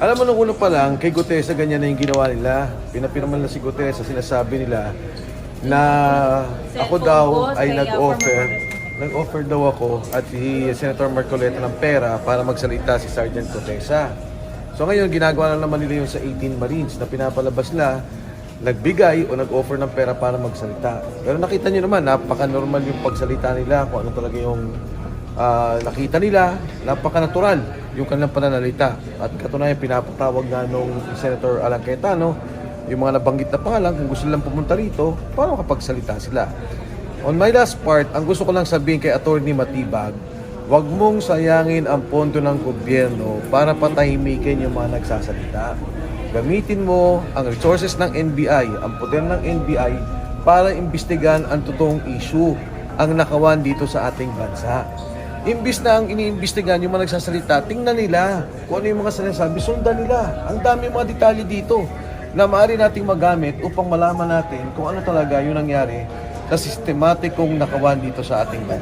Alam mo, nung uno pa lang, kay Gutesa ganyan na yung ginawa nila. Pinapirman na si Gutesa, sinasabi nila na ako daw ay nag-offer daw ako at si Senator Marcoleta ng pera para magsalita si Sergeant Gutesa. So ngayon, ginagawa na naman nila yung sa 18 Marines na pinapalabas na nagbigay o nag-offer ng pera para magsalita. Pero nakita nyo naman, napaka-normal yung pagsalita nila, kung ano talaga yung nakita nila, napaka-natural yung kanilang pananalita. At katunayan, pinapatawag nga nung Senator Alan Cayetano, yung mga nabanggit na pangalan, kung gusto nilang pumunta rito, para makapagsalita sila. On my last part, ang gusto ko lang sabihin kay Attorney Matibag, huwag mong sayangin ang pondo ng gobyerno para patahimikin yung mga nagsasalita. Gamitin mo ang resources ng NBI, ang poder ng NBI, para imbestigan ang totoong issue, ang nakawan dito sa ating bansa. Imbis na ang iniimbestigan yung mga nagsasalita, tingnan nila kung ano yung mga sinasabi, sundan nila. Ang dami mga detalye dito na maaari nating magamit upang malaman natin kung ano talaga yung nangyari sa sistematikong nakawan dito sa ating bansa.